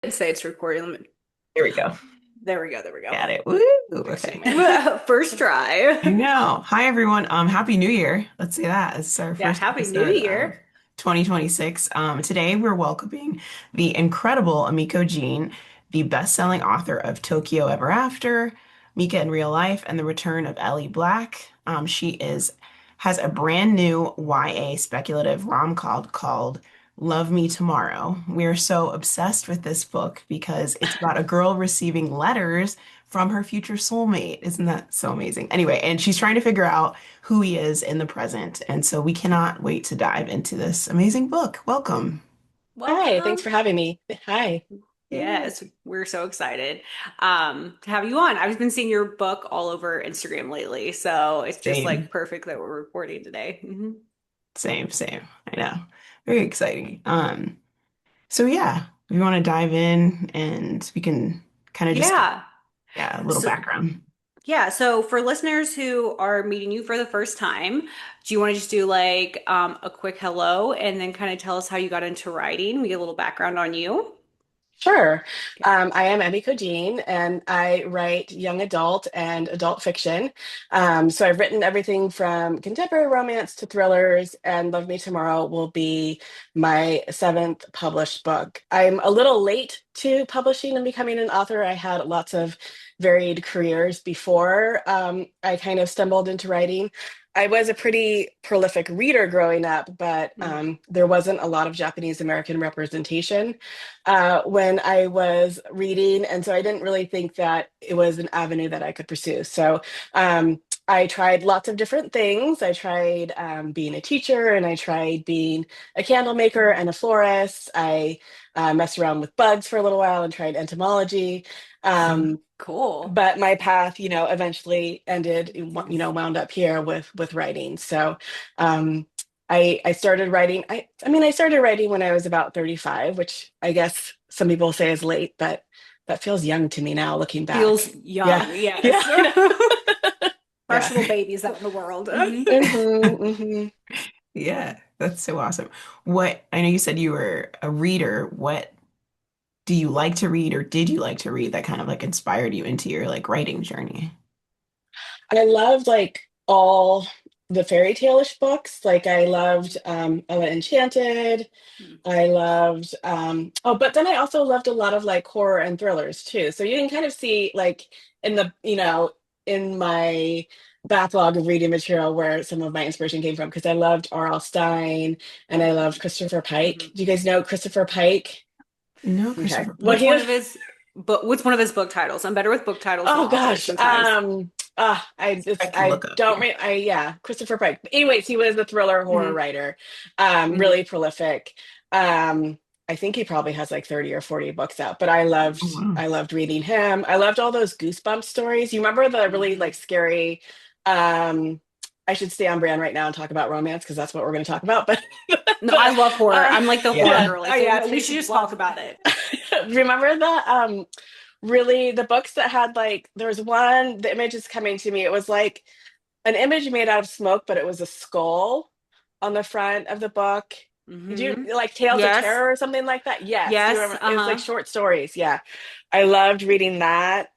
Did say it's recording. Here we go. There we go. There we go. Got it. Woo. Fixing Okay. my first I try. know. Hi everyone. Happy New Year. Let's say that. This is our Yeah, first Happy New episode of Year. 2026. Today we're welcoming the incredible Emiko Jean, the best-selling author of Tokyo Ever After, Mika in Real Life, and The Return of Ellie Black. She is has a brand new YA speculative rom-com called Love Me Tomorrow. We are so obsessed with this book because it's about a girl receiving letters from her future soulmate. Isn't that so amazing? Anyway, and she's trying to figure out who he is in the present. And so we cannot wait to dive into this amazing book. Welcome. Hi, thanks Welcome. for having me. Hi. Yeah, Yes, we're so excited to have you on. I've been seeing your book all over Instagram lately, so it's just like same, perfect that we're recording today. same. I know. Very exciting. So yeah, we want to dive in and we can kind of just, Yeah. yeah, a little So background. yeah, so for listeners who are meeting you for the first time, do you want to just do like a quick hello and then kind of tell us how you got into writing? We get a little background on you. Sure. I am Emiko Jean, and I write young adult and adult fiction. So I've written everything from contemporary romance to thrillers, and Love Me Tomorrow will be my seventh published book. I'm a little late to publishing and becoming an author. I had lots of varied careers before I kind of stumbled into writing. I was a pretty prolific reader growing up, but Mhm. there wasn't a lot of Japanese American representation when I was reading. And so I didn't really think that it was an avenue that I could pursue. So I tried lots of different things. I tried being a teacher, and I tried being a candle maker and a florist. I messed around with bugs for a little while and tried entomology. Um, Cool. but my path, eventually ended, wound up here with writing. So um, I started writing. I started writing when I was about 35, which I guess some people say is late, but that feels young to me now looking Feels back. Yeah, young, yeah, yes. I know. Fresh Yeah. little babies out in the world. Hmm. Yeah, that's so awesome. What, I know you said you were a reader. What do you like to read or did you like to read that kind of like inspired you into your like writing journey? I loved like all the fairy tale-ish books. Like I loved Ella Enchanted. I loved but then I also loved a lot of like horror and thrillers too. So you can kind of see like in the, in my backlog of reading material where some of my inspiration came from because I loved R.L. Stein and I loved Christopher Pike. Mhm. Do you guys know Christopher Pike? No, Okay. Christopher Well, What's Pike. one of his what's one of his book titles? I'm better with book titles than oh authors gosh. sometimes. I can look up. Yeah. Yeah, Christopher Pike. Anyways, he was a thriller horror Hmm. writer. Hmm. Really prolific. I think he probably has like 30 or 40 books out, but Oh, wow. I loved reading him. I loved all those Goosebumps stories. You remember the really Hmm. like scary um I should stay on brand right now and talk about romance because that's what we're going to talk about. But No, I but love horror. I'm like the horror Yeah. girly, oh so yeah, no, we should Tracy just talk loves about it. remember the really the books that had like there was one, the image is coming to me. It was like an image made out of smoke, but it was a skull on the front of the book. Did you Hmm. like Tales of Yes. Terror or something like that? Yes. Do you Yes. remember? It was like Uh-huh. short stories. Yeah. I loved reading that.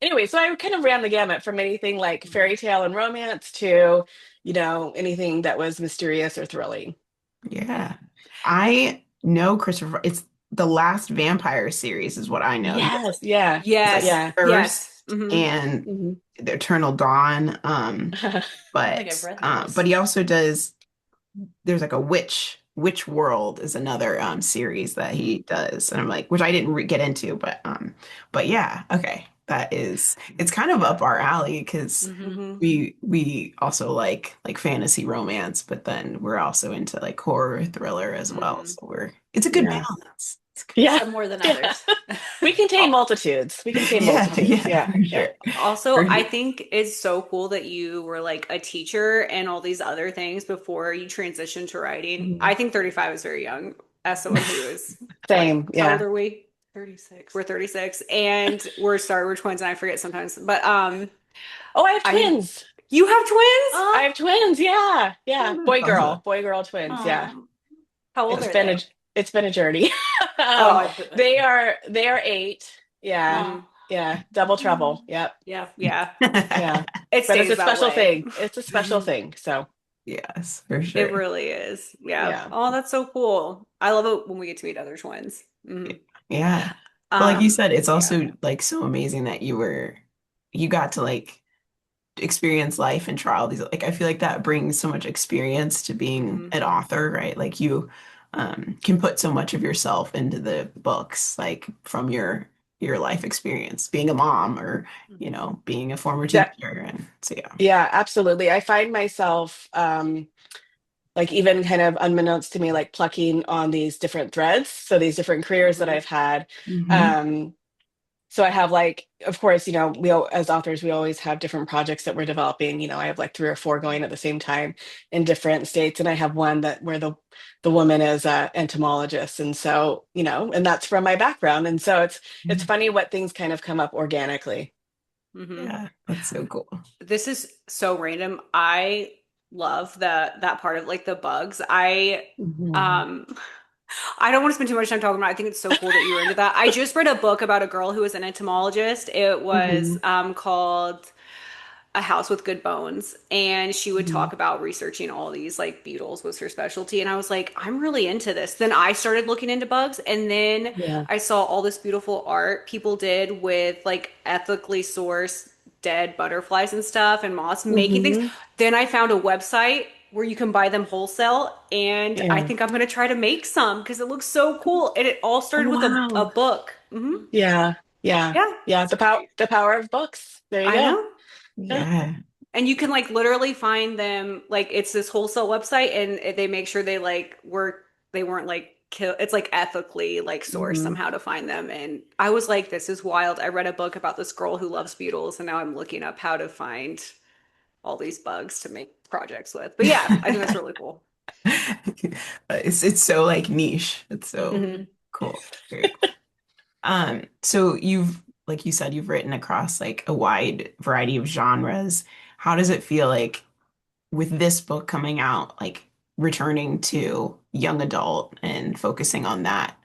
Anyway, so I kind of ran the gamut from anything like fairy tale and romance to, anything that was mysterious or thrilling. Yeah. I know Christopher. It's the last vampire series is what I know. He has like Yes. Yeah. it's like Yes. Yeah. Yes. First Hmm. and Hmm. the Eternal Dawn. I don't think I've read But those. he also does there's like a Witch World is another series that he does. And I'm like, which I didn't re get into, but yeah, okay. That is it's kind of up our alley because Hmm. we also like fantasy romance, but then we're also into like horror thriller as well. Hmm. So we're it's a good Yeah. balance. It's good. Yeah. Some more than Yeah. others. We contain Al- multitudes. We contain Yeah, multitudes. yeah, Yeah. for Yeah. sure. Also, For I sure. think it's so cool that you were like a teacher and all these other things before you transitioned to writing. Mhm. I think 35 is very young as someone who is 20. Same. How old Yeah. are we? 36. We're 36 and we're twins and I forget sometimes. But Oh, I have I twins. you have twins? I have twins. Yeah. Yeah. Oh, that's awesome. Boy girl twins. Yeah. Oh. How old It's are been a they? it's been a journey. Oh, um, they are 8. Yeah. mhm. Yeah. Double trouble. Yep. Yeah, yeah. Yeah. It But it's a stays that special way. thing. It's a special thing. So Yes, for It sure. really is. Yeah. yeah. Oh, that's so cool. I love it when we get to meet other twins. Hmm. Yeah. But like you said, it's Yeah. also like so amazing that you got to like experience life and try all these like I feel like that brings so much experience to being Hmm. an author, right? Like you can put so much of yourself into the books, like from your life experience, being a mom or, you know, being a former That teacher. And so yeah. yeah, absolutely. I find myself like even kind of unbeknownst to me, like plucking on these different threads. So these different careers that Hmm. I've had. Hmm. Um, so I have like, of course, as authors, we always have different projects that we're developing. I have like 3 or 4 going at the same time in different states, and I have one that where the woman is a entomologist, and so and that's from my background, and so it's funny what things kind of come up organically. Hmm. Yeah, that's so cool. This is so random. I love that part of like the bugs. Mhm. Um I don't want to spend too much time talking about it. I think it's so cool that you were into that. I just read a book about a girl who was an entomologist. It was Mhm. called A House with Good Bones, and she would Mhm. talk about researching all these like beetles was her specialty, and I was like, I'm really into this. Then I started looking into bugs, and then Yeah. I saw all this beautiful art people did with like ethically sourced dead butterflies and stuff and moths making things. Mhm. Then I found a website where you can buy them wholesale, and I Yeah. think I'm going to try to make some because it looks so cool, and it all Oh, started with a wow. book. Hmm. Yeah. Yeah. Yeah, Yeah. The power of books. There you I go. know. Yeah. Yeah. And you can like literally find them like it's this wholesale website, and they make sure they weren't like kill it's like ethically like sourced Mhm. somehow to find them. And I was like, this is wild. I read a book about this girl who loves beetles, and now I'm looking up how to find all these bugs to make projects with. But yeah, I think that's really cool. It's so like niche. It's so Hmm. cool. Very cool. So you've, like you said, you've written across like a wide variety of genres. How does it feel like with this book coming out, like returning to young adult and focusing on that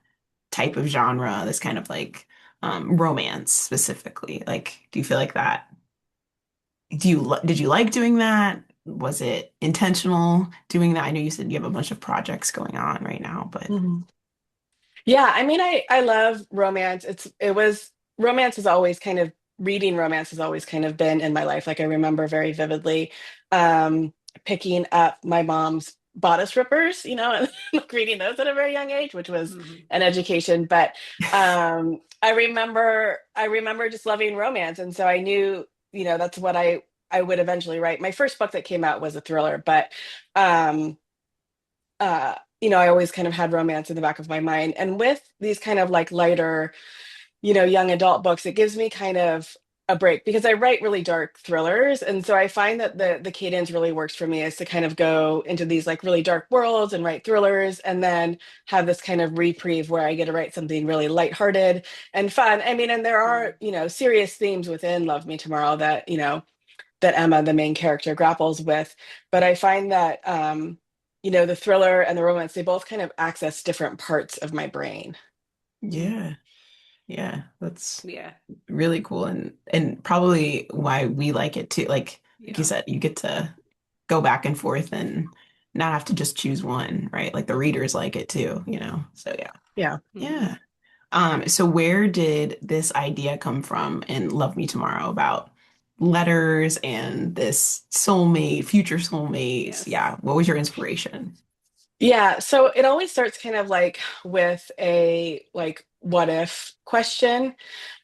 type of genre, this kind of like romance specifically? Like, do you feel like that? Did you like doing that? Was it intentional doing that? I know you said you have a bunch of projects going on right now, but Mhm. Yeah, I mean, I love romance. Romance is always kind of reading romance has always kind of been in my life. Like I remember very vividly um, picking up my mom's bodice rippers, and like reading those at a very young age, which was Hmm. an education. But I remember just loving romance, and so I knew, that's what I would eventually write. My first book that came out was a thriller, but um, I always kind of had romance in the back of my mind. And with these kind of like lighter, young adult books, it gives me kind of a break because I write really dark thrillers. And so I find that the cadence really works for me is to kind of go into these like really dark worlds and write thrillers and then have this kind of reprieve where I get to write something really lighthearted and fun. I mean, and there are, serious themes within Love Me Tomorrow that Emma, the main character, grapples with. But I find that, the thriller and the romance, they both kind of access different parts of my brain. yeah, yeah, that's Yeah. really cool and probably why we like it too. Like you Yeah. said, you get to go back and forth and not have to just choose one, right? Like the Hmm. readers like it too, you know? So yeah. Yeah. Hmm. Yeah. So where did this idea come from in Love Me Tomorrow about letters and this soulmate, future soulmates? Yes. Yeah. What was your inspiration? Yeah. So it always starts kind of like with a like what if question.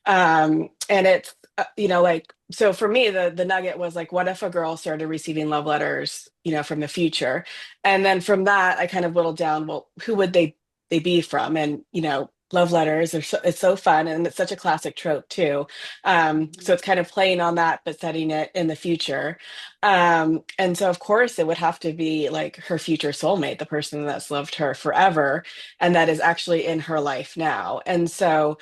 And it's like, so for me the nugget was like, what if a girl started receiving love letters from the future, and then from that I kind of whittled down, well, who would they be from? And love letters it's so fun, and it's such a classic trope too. So Hmm. it's kind of playing on that but setting it in the future. And so of course it would have to be like her future soulmate, the person that's loved her forever and that is actually in her life now. And so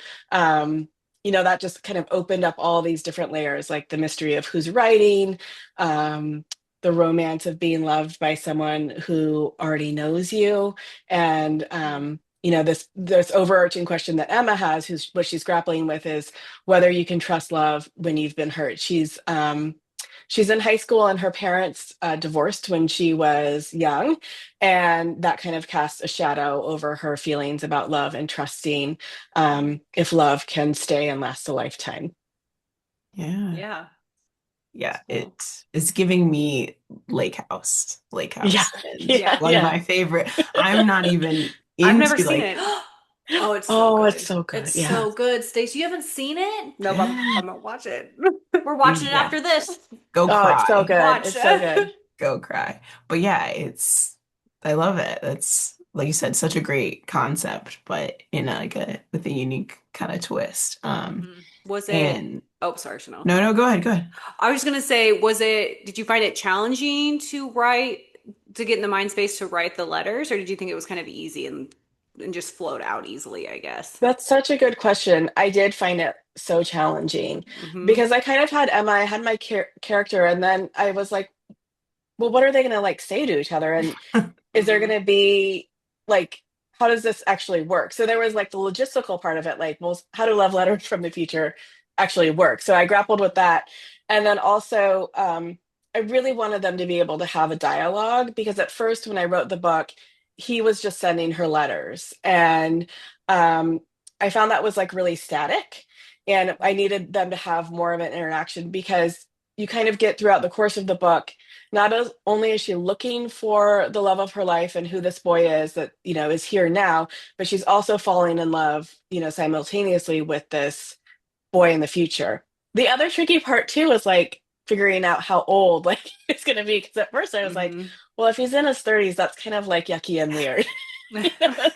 that just kind of opened up all these different layers, like the mystery of who's writing, um, the romance of being loved by someone who already knows you, and this overarching question that Emma has, who's what she's grappling with, is whether you can trust love when you've been hurt. She's in high school, and her parents divorced when she was young, and that kind of casts a shadow over her feelings about love and trusting if love can stay and last a lifetime. Yeah. Yeah, Yeah, it's cool. it's giving me Lake House. Lake Yeah, House and yeah, Yeah. one of yeah. my favorite. I'm not even I've never into seen like it. Oh, it's so Oh, it's good. so good. It's Yeah. so good. Stacey, you haven't seen it? No, yeah, I'm gonna watch it. We're watching it yeah, after this. go Oh, it's so cry. good. Watch. It's so good. Go cry. But yeah, I love it. That's like you said, such a great concept, but in like a with a unique kind of twist. Was it? And Oh, sorry, Chanel. no, no, go ahead, go ahead. I was just gonna say, did you find it challenging to to get in the mind space to write the letters, or did you think it was kind of easy and just flowed out easily, I guess? That's such a good question. I did find it so challenging Mm-hmm. because I kind of had Emma, I had my character, and then I was like, well, what are they going to like say to each other? And is there Mm-hmm. going to be like, how does this actually work? So there was like the logistical part of it, like, well, how do love letters from the future actually work? So I grappled with that. And then also, I really wanted them to be able to have a dialogue because at first, when I wrote the book, he was just sending her letters. And um, I found that was like really static. And I needed them to have more of an interaction because you kind of get throughout the course of the book not as only is she looking for the love of her life and who this boy is that is here now, but she's also falling in love simultaneously with this boy in the future. The other tricky part too is like figuring out how old like it's going to be, because at first I was like, Mm-hmm. well, if he's in his 30s, that's kind of like yucky and weird.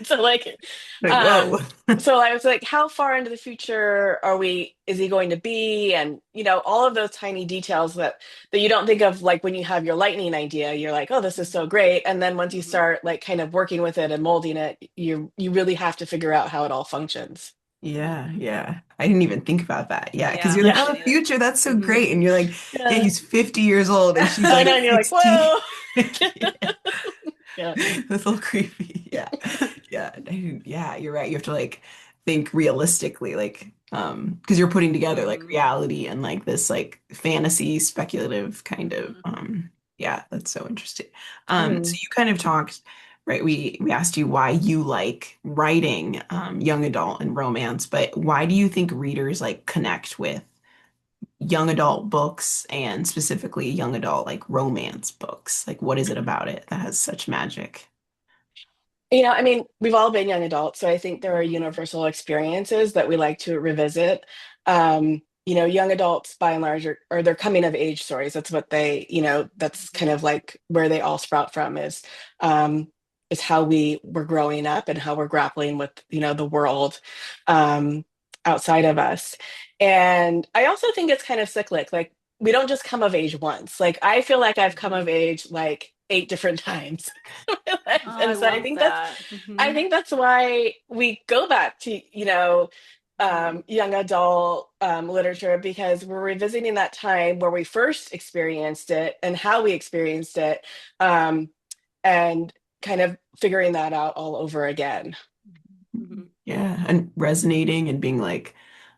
So like Like, um whoa. so I was like, how far into the future is he going to be? And all of those tiny details that you don't think of, like when you have your lightning idea, you're like, oh, this is so great. And then once you Mm-hmm. start like kind of working with it and molding it, you really have to figure out how it all functions. Yeah, yeah. I didn't even think about that. Yeah, because Yeah, you're like, Yeah. I oh, didn't either. future, that's so Mm-hmm. great. And you're like, yeah, Yeah. he's 50 years old and she's I like know, and you're like, 60. whoa. Yeah. That's a little creepy. Yeah. Yeah. Yeah, you're right. You have to like think realistically, like, because you're putting together like Mm-hmm. reality and like this like fantasy, speculative kind of, Mm-hmm. yeah, that's so interesting. So Mhm. you kind of talked, right? We asked you why you like writing young adult and romance, but why do you think readers like connect with young adult books and specifically young adult like romance books? Like, what is it about it that has such magic? I mean, we've all been young adults, so I think there are universal experiences that we like to revisit. Young adults by and large are their coming of age stories. That's what that's kind Mm-hmm. of like where they all sprout from um, is how we were growing up and how we're grappling with, the world um, outside of us. And I also think it's kind of cyclic. Like we don't just come of age once. Like I feel like I've come Mm-hmm. of age like 8 different times in my life. Oh, I And so I love think that's that. I Mm-hmm. think that's why we go back to, Mm-hmm. young adult literature, because we're revisiting that time where we first experienced it and how we experienced it, um, and kind of figuring that out all over again. Mm-hmm. Yeah, and resonating and being like,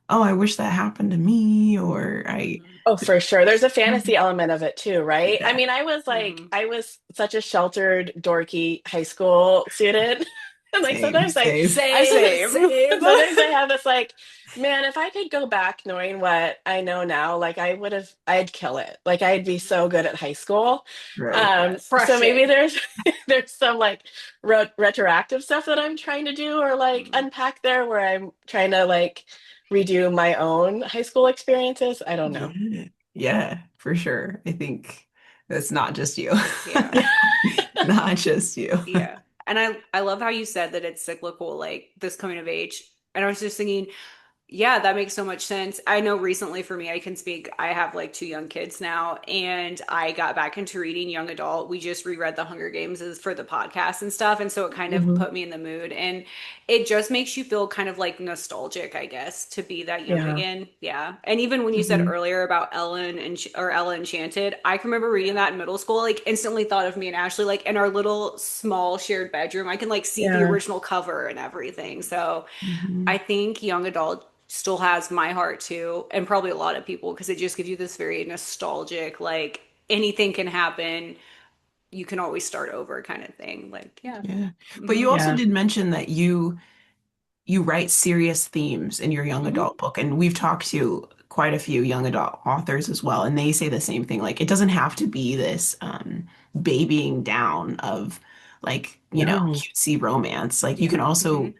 oh, I wish that happened to me, or I, Mm-hmm. Oh, for sure. There's a fantasy element of it too, right? I yeah, mean, Mm-hmm. I was such a sheltered, dorky high school student. And like same, sometimes same. I Same. sometimes I have this like, man, if I could go back knowing what I know now, like I'd kill it. Like I'd be so good at high school. Right. Yes, So maybe crushing. there's some like retroactive stuff that I'm trying to do or like Mm-hmm. unpack there where I'm trying to like redo my own high school experiences. I don't know. Yeah, yeah, for sure. I think that's not just you. Yeah. Not just you. Yeah. And I love how you said that it's cyclical, like this coming of age. And I was just thinking, Yeah, that makes so much sense. I know recently for me, I can speak, I have like two young kids now, and I got back into reading young adult. We just reread The Hunger Games for the podcast and stuff. And so it kind of Hmm. put me in the mood. And it just makes you feel kind of like nostalgic, I guess, to be that young Yeah. again. Yeah. And even when you said Hmm. earlier about Ellen and or Ella Enchanted, I can remember reading that in middle school, like instantly thought of me and Ashley, like in our little small shared bedroom. I can like see the Yeah. original cover and everything. So Hmm. I think young adult still has my heart too, and probably a lot of people, because it just gives you this very nostalgic, like anything can happen, you can always start over kind of thing. Like, yeah. Yeah. But Hmm. you also Yeah. did mention that you write serious themes in your young Hmm. adult book, and we've talked to quite a few young adult authors as well, and they say the same thing. Like, it doesn't have to be this babying down of like, No. cutesy romance. Like, you Yeah. can Hmm. also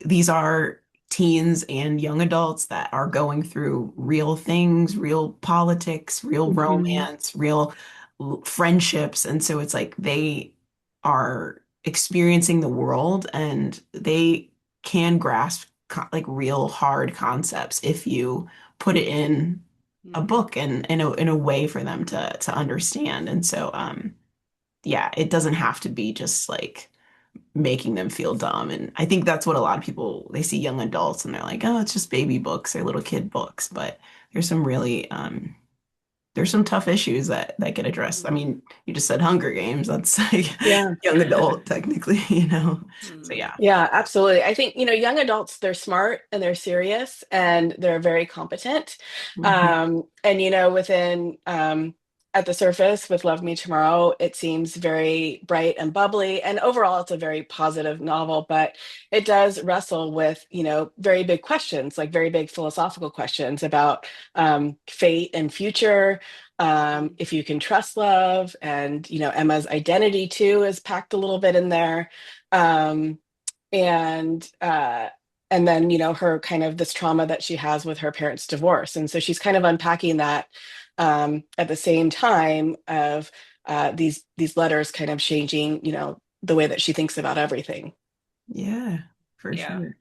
these are teens and young adults that are going through real things, real politics, real Hmm. romance, real friendships. And so it's like they are experiencing the world and they can grasp like real hard concepts if you put it in a Hmm. book and in a way for them to understand. And so yeah, it doesn't have to be just like making them feel dumb. And I think that's what a lot of people they see young adults and they're like, oh, it's just baby books or little kid books. But there's some really there's some tough issues that get addressed. I Hmm. mean, you just said Hunger Games. That's like Yeah. young adult technically, you know. So Hmm. yeah. Yeah, absolutely. I think, young adults, they're smart and they're serious and they're very competent. Hmm. And, within, at the surface with Love Me Tomorrow, it seems very bright and bubbly. And overall, it's a very positive novel, but it does wrestle with, very big questions, like very big philosophical questions about fate and future. Hmm. If you can trust love, and Emma's identity too is packed a little bit in there. Um, and uh and then her kind of this trauma that she has with her parents' divorce, and so she's kind of unpacking that at the same time of these letters kind of changing the way that she thinks about everything. Yeah, for Yeah. sure.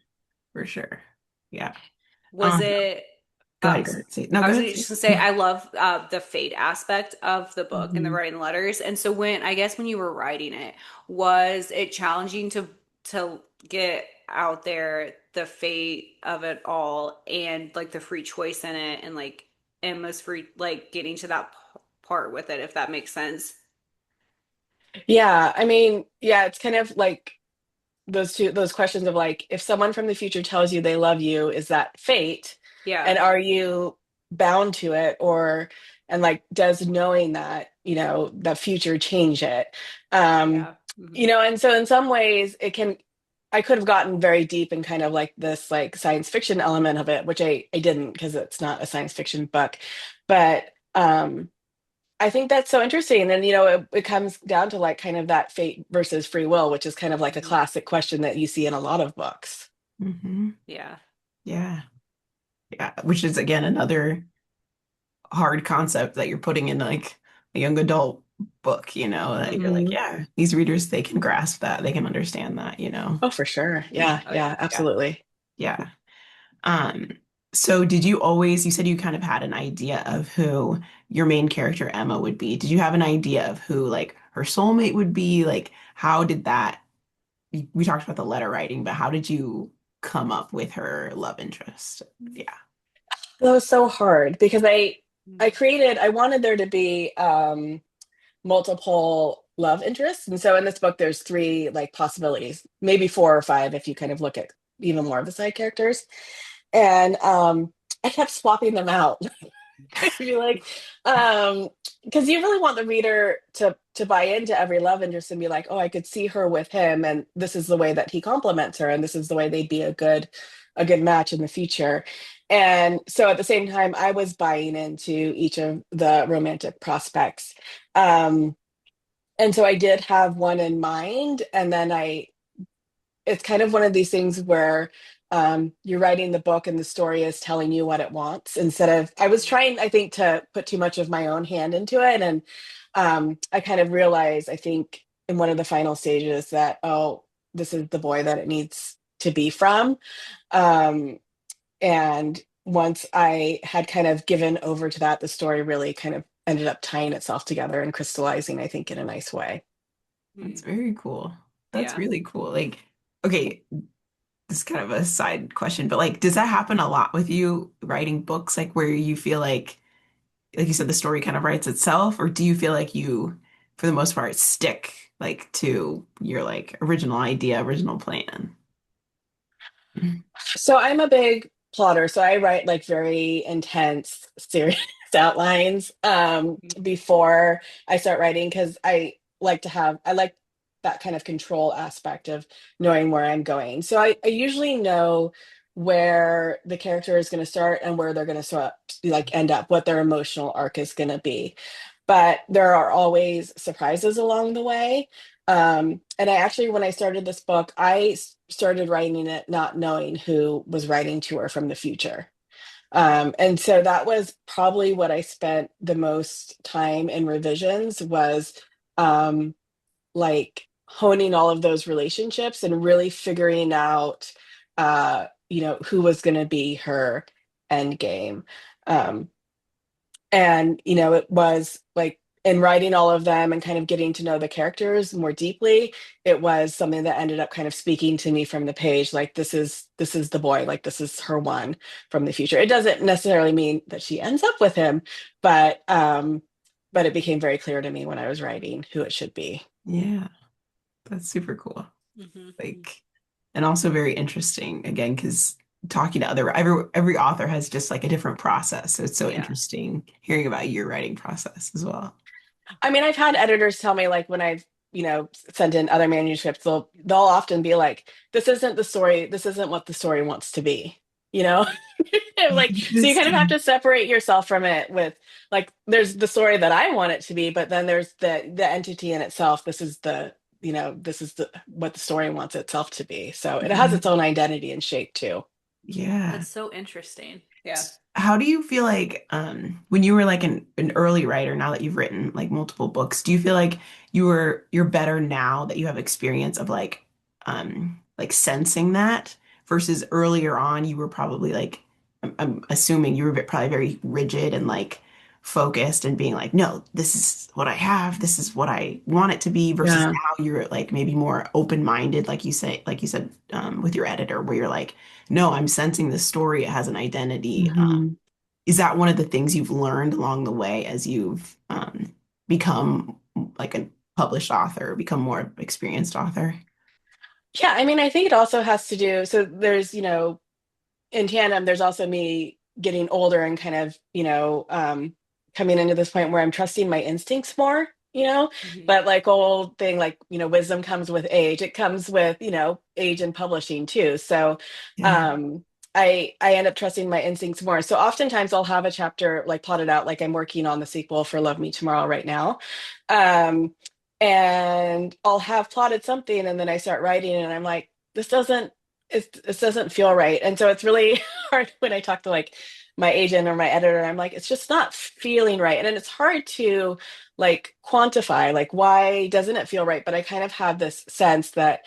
For sure. Yeah. Was Um, it go ahead, go ahead. Say no, I go was ahead. just Say. gonna say I love the fate aspect of the book and the Mhm. writing letters. And so when I guess when you were writing it, was it challenging to get out there the fate of it all and like the free choice in it and like Emma's free like getting to that part with it, if that makes sense? Yeah, I mean, yeah, it's kind of like those questions of like, if someone from the future tells you they love you, is that fate, Yeah. and are you bound to it, or and like, does knowing that the future change it? um Yeah. Hmm. and so in some ways it can, I could have gotten very deep in kind of like this like science fiction element of it, which I didn't, because it's not a science fiction book. But I think that's so interesting. And, it comes down to like kind of that fate versus free will, which is kind of like a Hmm. classic question that you see in a lot of books. Mhm. Yeah. Yeah. Yeah. Which is again another hard concept that you're putting in like a young adult book, that you're like, Hmm. yeah, these readers, they can grasp that, they can understand that. Oh, for sure. Yeah, Yeah. Oh yeah. Yeah. yeah, Absolutely. yeah. Um, so you said you kind of had an idea of who your main character Emma would be. Did you have an idea of who like her soulmate would be? Like, how did that, we talked about the letter writing, but how did you come up with her love interest? Yeah. That was so hard because I wanted there to be multiple love interests. And so in this book, there's three like possibilities, maybe four or five if you kind of look at even more of the side characters. And I kept swapping them out. Be like, because you really want the reader to buy into every love interest and be like, oh, I could see her with him, and this is the way that he compliments her, and this is the way they'd be a good match in the future. And so at the same time, I was buying into each of the romantic prospects. Um, and so I did have one in mind, and then it's kind of one of these things where you're writing the book and the story is telling you what it wants, instead of, I was trying, I think, to put too much of my own hand into it. And I kind of realized, I think, in one of the final stages that, oh, this is the boy that it needs to be from. Um, And once I had kind of given over to that, the story really kind of ended up tying itself together and crystallizing, I think, in a nice way. That's Mm. very cool. That's Yeah. really cool. Like, okay, this is kind of a side question, but like, does that happen a lot with you writing books, like where you feel like you said, the story kind of writes itself, or do you feel like you, for the most part, stick like to your like original idea, original plan? So I'm a big plotter, so I write like very intense, serious outlines before I start writing because I like that kind of control aspect of knowing where I'm going. So I usually know where the character is going to start and where they're going to sort of like end up, what their emotional arc is going to be. But there are always surprises along the way. And I actually, when I started this book, started writing it not knowing who was writing to her from the future. And so that was probably what I spent the most time in revisions was um, like honing all of those relationships and really figuring out, who was going to be her end game. Um, and it was like in writing all of them and kind of getting to know the characters more deeply, it was something that ended up kind of speaking to me from the page, like this is the boy, like this is her one from the future. It doesn't necessarily mean that she ends up with him, but it became very clear to me when I was writing who it should be. Yeah, that's super cool. Hmm. Like, and also very interesting again, because talking to every author has just like a different process. So it's so Yeah. interesting hearing about your writing process as well. I mean, I've had editors tell me, like, when I've, sent in other manuscripts, they'll often be like, this isn't the story, this isn't what the story wants to be, you know? Hmm. Like, so you This, kind of have to separate yourself from it with, like, there's the story that I want it to be, but then there's the entity in itself. This is the what the story wants itself to be. So it has yeah, its own identity and shape too. yeah. That's so interesting. Yeah. How do you feel like when you were like an early writer, now that you've written like multiple books, do you feel like you're better now that you have experience of like sensing that versus earlier on you were probably like I'm assuming you were probably very rigid and like focused and being like, no, this is what I have, this is what I want it to be versus Yeah. now you're like maybe more open-minded, like you said with your editor, where you're like, no, I'm sensing the story, it has an identity. Mhm. Is that one of the things you've learned along the way as you've become like a published author, become more experienced author? Yeah, I mean, I think it also has to do, so there's, in tandem, there's also me getting older and kind of, coming into this point where I'm trusting my instincts more, Hmm. but like old thing, like, wisdom comes with age. It comes with, age in publishing too. So, Yeah. um, I end up trusting my instincts more. So oftentimes I'll have a chapter like plotted out, like I'm working on the sequel for Love Me Tomorrow right now. Um, and I'll have plotted something and then I start writing and I'm like, this doesn't feel right. And so it's really hard when I talk to like my agent or my editor. I'm like, it's just not feeling right. And then it's hard to like quantify, like, why doesn't it feel right? But I kind of have this sense that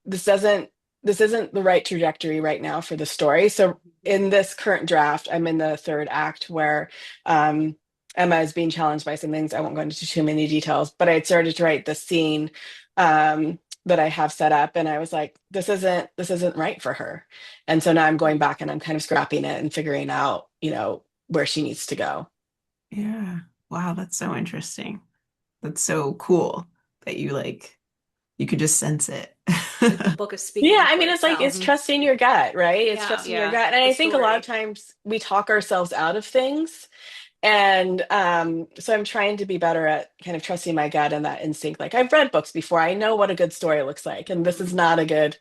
this doesn't this isn't the right trajectory right now for the story. So in this current draft, I'm in the third act where um, Emma is being challenged by some things. I won't go into too many details, but I had started to write the scene that I have set up, and I was like, this isn't right for her. And so now I'm going back and I'm kind of scrapping it and figuring out, where she needs to go. Yeah. Wow, that's so interesting. That's so cool that you could just sense it. Like the book is Yeah, speaking I for mean, it's like itself. it's trusting your gut, right? It's Yeah, trusting your yeah. gut. And The I think a lot of story. times we talk ourselves out of things. And so I'm trying to be better at kind of trusting my gut and that instinct. Like I've read books before. I know what a good story looks like. And this Hmm. is not a good,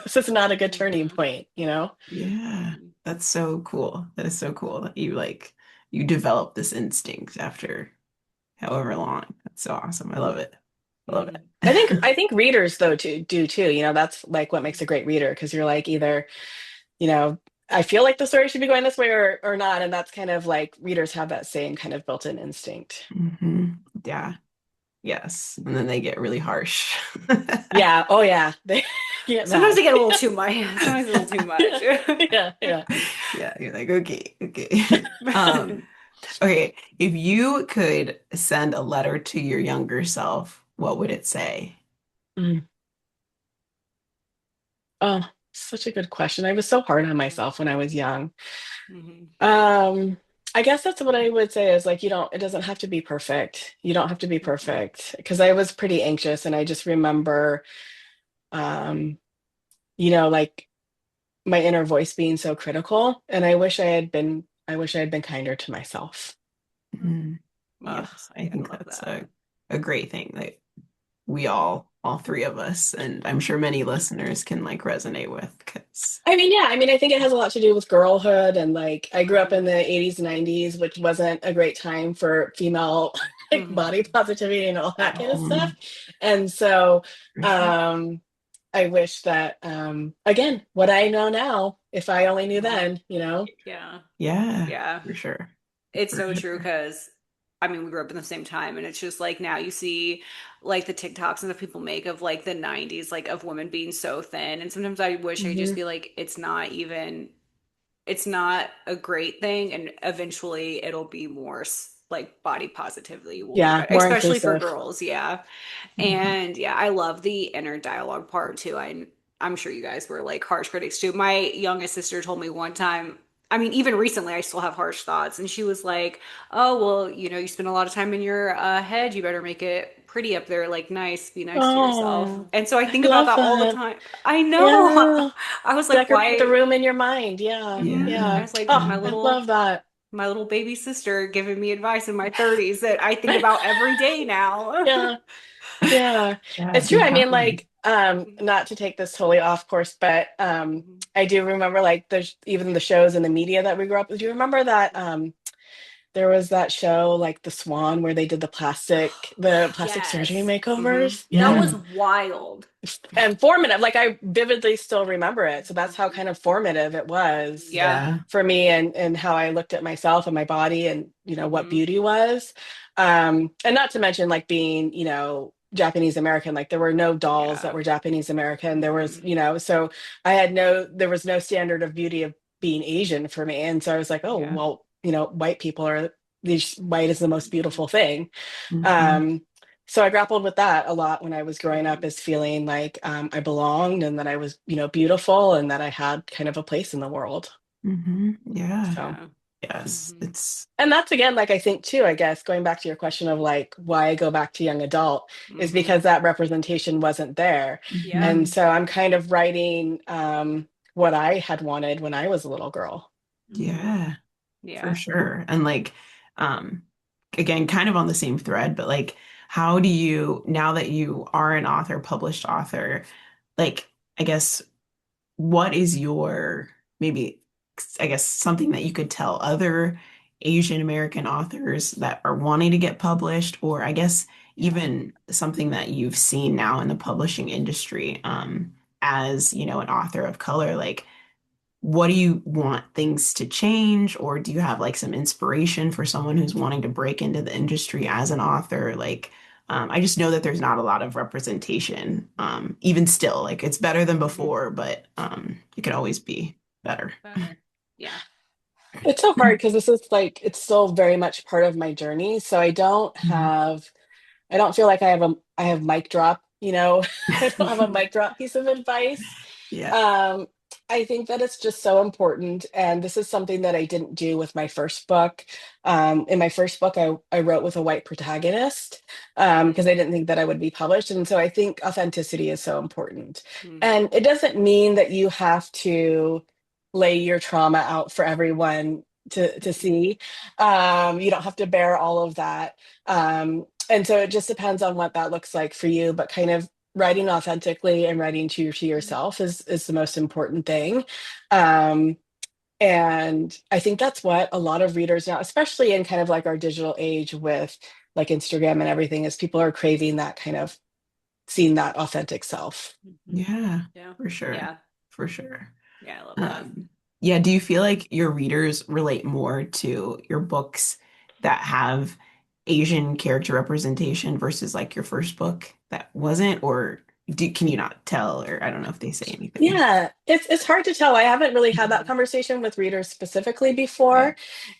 this is not a good turning Hmm. point, you know? Yeah. Hmm. That's so cool. That is so cool that you develop this instinct after however long. That's so awesome. I love it. I love Hmm. I think readers though too do too. That's like what makes a great reader because you're like either, you know, I feel like the story should be going this way or not. And that's kind of like readers have that same kind of built-in instinct. hmm Yeah. Yes. And then they get really harsh. Yeah. Oh yeah. They get Sometimes mad. they get a little too much. Sometimes a little too much. Yeah. Yeah. You're like, okay, okay. Okay, if you could send a letter to your younger self, what would it say? Mm. Oh, such a good question. I was so hard on myself when I was young. Mhm. Um, I guess that's what I would say is like, you don't, it doesn't have to be perfect. You don't have to be Mhm. perfect because I was pretty anxious and I just remember, um, like my inner voice being so critical. And I wish I had been kinder to myself. Mhm. Oh, Yes, I yeah, I think love that's that. a great thing that we all three of us, and I'm sure many listeners can like resonate with because I mean, yeah, I mean, I think it has a lot to do with girlhood and like I grew up in Mhm. the 80s and 90s, which wasn't a great time for female like body Mhm. positivity and all that kind of stuff. um, And so for sure. um I wish that again, what I know now, if I only knew Mhm. then, you know. Yeah. Yeah, Yeah. for sure. It's For so true sure. because I mean, we grew up in the same time, and it's just like now you see like the TikToks and the people make of like the 90s, like of women being so thin. And sometimes I wish I could just Hmm. be like, it's not a great thing. And eventually it'll be more like body positively will be Yeah, better, more especially for inclusive. girls. Yeah. Mhm. And yeah, I love the inner dialogue part too. I'm sure you guys were like harsh critics too. My youngest sister told me one time, I mean, even recently, I still have harsh thoughts. And she was like, oh, well, you spend a lot of time in your head. You better make it pretty up there, like nice, be nice to yourself. Oh, And so I I think about love that all the that. time. I know. Yeah. I was like, Decorate the why? room in your mind. Yeah. I Yeah. Yeah. was like, Oh, my I Mhm. little love that. my little baby sister giving me advice in my 30s that I think about every day now. Yeah. Yeah, Yeah, it's true. be I mean, kind. like, not to take this totally off course, but Mhm. I do remember like even the shows in the media that we grew up with. Do you remember that there was that show like The Swan where they did the plastic surgery Yes. makeovers? That Yeah. was wild. And formative. Like I vividly still remember it. So that's how kind of formative it was Yeah. Yeah. for me and how I looked at myself and my body and what hmm beauty was. And not to mention like being, Japanese American, like there were no dolls that Yeah. were Japanese American. There was, hmm so there was no standard of beauty of being Asian for me. And so I was like, oh, Yeah. well, white people are these white is the most hmm beautiful thing. Hmm. Um, so I grappled with that a lot when I was growing up, hmm as feeling like I belonged and that I was, beautiful and that I had kind of a place in the world. Hmm. Yeah. So, Yeah. Yes. hmm It's and that's again, like I think too, I guess, going back to your question of like why I go back to young adult is hmm because that representation wasn't there. Yeah. And mhm. so I'm kind of writing what I had wanted when I was a little girl. hmm Yeah, for Yeah. sure. And like, um, again, kind of on the same thread, but like, how do you, now that you are an author, published author, like, I guess, what is your maybe, I guess, something that you could tell other Asian American authors that are wanting to get published, or I guess even something that you've seen now in the publishing industry, as, an author of color, like, what do you want things to change, or do you have like some inspiration for someone who's wanting to break into the industry as an author? Like, I just know that there's not a lot of representation, even still. Like, it's better than hmm before, but it could always be better. Better. Yeah. It's so hard because this is like it's still very much part of my journey. So Mhm. I don't feel like I have mic drop, I don't have a mic drop piece of advice. Yeah. Um, I think that it's just so important. And this is something that I didn't do with my first book. In my first book, I wrote with a white protagonist because I didn't think that I would be published. And so I think authenticity is so important. hmm And it doesn't mean that you have to lay your trauma out for everyone to see. You don't have to bear all of that. And so it just depends on what that looks like for you, but kind of writing authentically and writing to yourself is the most important thing. Um, and I think that's what a lot of readers now, especially in kind of like our digital age with like Instagram and everything, is people are craving that kind of seeing that authentic self. hmm Yeah, Yeah. for sure. Yeah. For sure. Yeah. I love that. Um, yeah, do you feel like your readers relate more to your books that have Asian character representation versus like your first book that wasn't, or? can you not tell, or I don't know if they say anything. Yeah, it's hard to tell. I haven't really had that Mhm. conversation with readers specifically Yeah. before.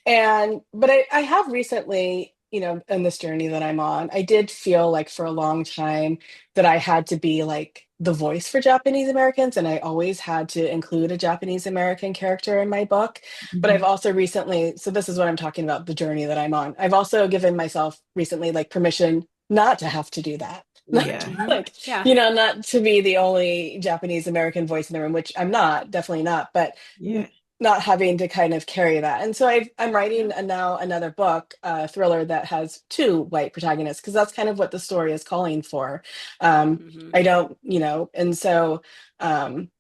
But I have recently, in this journey that I'm on, I did feel like for a long time that I had to be like the voice for Japanese Americans, and I always had to include a Japanese American character in my book. But I've Mhm. also recently, so this is what I'm talking about, the journey that I'm on. I've also given myself recently like permission not to have to do that. Yeah. Mhm. Like, Yeah. not to be the only Japanese American voice in the room, which I'm not, definitely not, but Yeah. not having to kind of carry that. And so I'm writing Yeah. now another book, a thriller that has two white protagonists, because that's kind of what the story is calling for. Mhm. I don't, and so, um,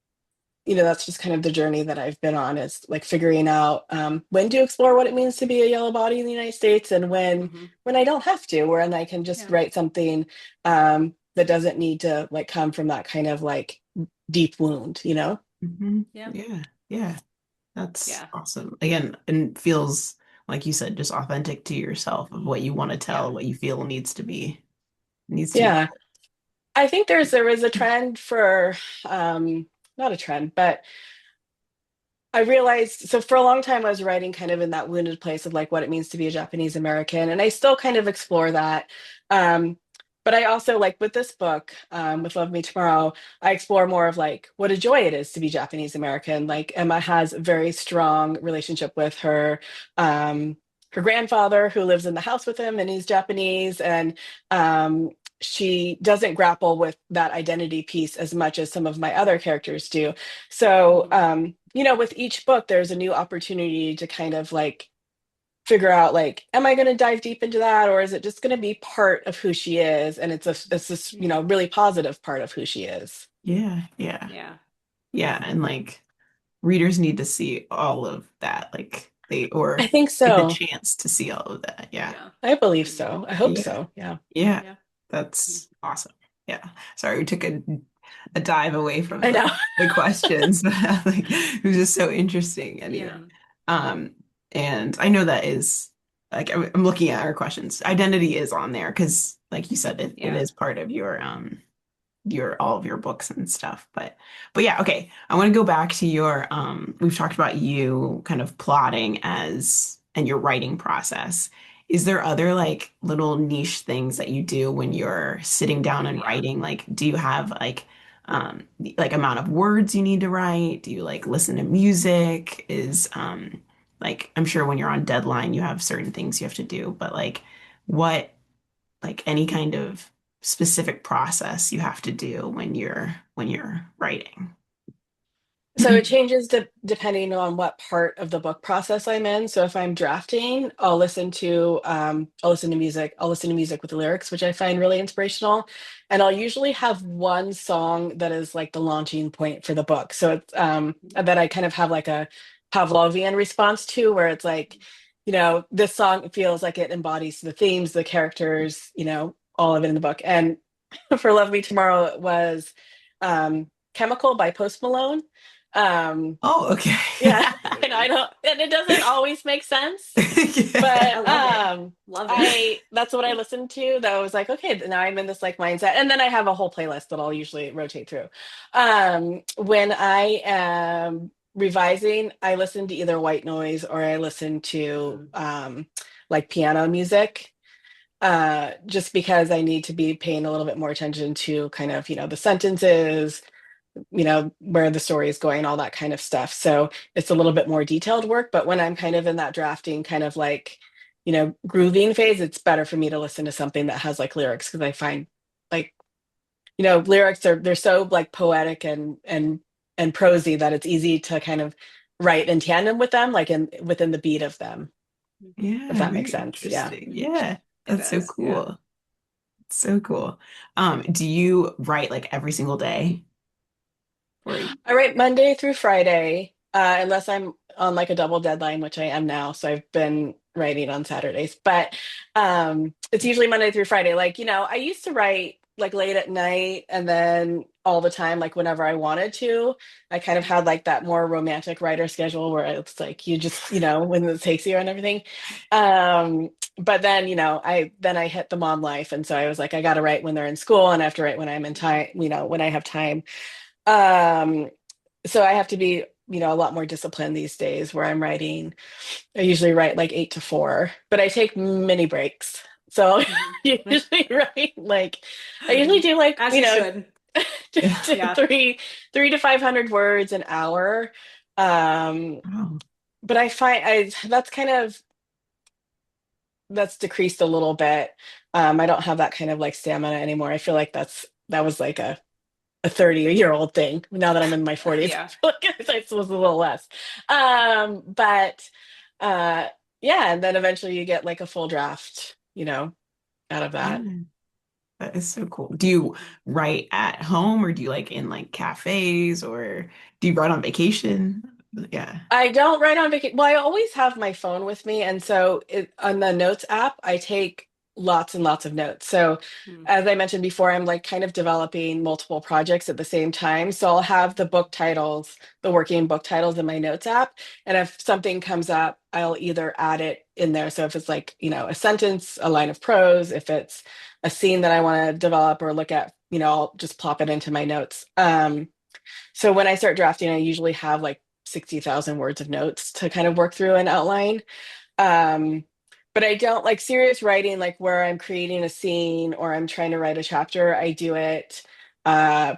that's just kind of the journey that I've been on, is like figuring out when to explore what it means to be a yellow body in the United States, and Mhm. when I don't have to, when I can just Yeah. write something that doesn't need to like come from that kind of like deep wound. Yeah. Yeah. Yeah. That's Yeah. awesome. Again, and feels like you said, just authentic to yourself of what you want to Yeah. tell, what you feel needs to be Yeah. told. I think there is a trend for not a trend, but I realized, so for a long time I was writing kind of in that wounded place of like what it means to be a Japanese American, and I still kind of explore that. Um, but I also like with this book, with Love Me Tomorrow, I explore more of like what a joy it is to be Japanese American. Like Emma has a very strong relationship with her grandfather who lives in the house with him, and he's Japanese, and um, she doesn't grapple with that identity piece as much as some of my other characters do. So, Mhm. with each book, there's a new opportunity to kind of like figure out like, am I going to dive deep into that, or is it just going to be part of who she is? And it's this, Yeah. really positive part of who she is. Yeah. Yeah. Yeah. Yeah. And like readers need to see all of that. Like they, I or think get the so. chance to see all of that. Yeah. Yeah. I believe Mhm. so. I hope Yeah. so. Yeah. Yeah. Yeah. That's awesome. Yeah. Sorry, we took a dive away from I know. the questions, but like it was just so interesting. And Yeah. um, and I know that is like I'm looking at our questions. Identity is on there because, like you said, it Yeah. is part of your all of your books and stuff. But yeah, okay. I want to go back to your we've talked about you kind of plotting as and your writing process. Is there other like little niche things that you do when you're sitting down Oh and yeah. writing? Like, do you have like amount of words you need to write? Do you like listen to music? Is like I'm sure when you're on deadline you have certain things you have to do, but what like any kind of specific process you have to do when you're writing. So it changes depending on what part of the book process I'm in. So if I'm drafting, I'll listen to music. I'll listen to music with the lyrics, which I find really inspirational. And I'll usually have one song that is like the launching point for the book. So it's that I kind of have like a Pavlovian response to, where it's like, this song feels like it embodies the themes, the characters, all of it in the book. And for Love Me Tomorrow, it was Chemical by Post Malone. Um, Oh, okay. yeah, and I don't, and it doesn't always make sense, I but love it. Love it. I that's what I listened to. That was like, okay, now I'm in this like mindset, and then I have a whole playlist that I'll usually rotate through. When I am revising, I listen to either white noise or I listen to Mhm. like piano music. Just because I need to be paying a little bit more attention to kind of, the sentences, where the story is going, all that kind of stuff. So it's a little bit more detailed work. But when I'm kind of in that drafting kind of like, grooving phase, it's better for me to listen to something that has like lyrics, because I find like, lyrics they're so like poetic and prosy that it's easy to kind of write in tandem with them, like in within the beat of them, if Yeah, that makes very sense. Yeah. interesting. Yeah, It that's so does. Yeah. cool. So cool. Do you write like every single day? Or I write Monday through Friday, unless I'm on like a double deadline, which I am now. So I've been writing on Saturdays, but it's usually Monday through Friday. Like, I used to write like late at night and then all the time, like whenever I wanted to. I kind of Mhm. had like that more romantic writer schedule where it's like you just, when it takes you and everything. but then, I hit the mom life, and so I was like, I got to write when they're in school, and I have to write when I'm in time, when I have time. Um, so I have to be, a lot more disciplined these days where I'm writing. I usually write like 8 to 4, but I take mini breaks. So Mhm. usually write like I usually do like, As you should. Yeah. Yeah. three to 500 words an hour. Um, Wow. but I find that's decreased a little bit. I don't have that kind of like stamina anymore. I feel like that was like a 30-year-old thing. Now that I'm in my 40s, I Yeah. feel like it was a little less. But uh, yeah, and then eventually you get like a full draft, out of that. Yeah. That is so cool. Do you write at home or do you like in like cafes or do you write on vacation? Yeah. I don't write on vacation. Well, I always have my phone with me, and so on the notes app, I take lots and lots of notes. So, Mm. as I mentioned before, I'm like kind of developing multiple projects at the same time. So I'll have the working book titles in my notes app, and if something comes up, I'll either add it in there. So if it's like, a sentence, a line of prose, if it's a scene that I want to develop or look at, I'll just plop it into my notes. So when I start drafting, I usually have like 60,000 words of notes to kind of work through and outline. Um, but I don't like serious writing, like where I'm creating a scene or I'm trying to write a chapter. I do it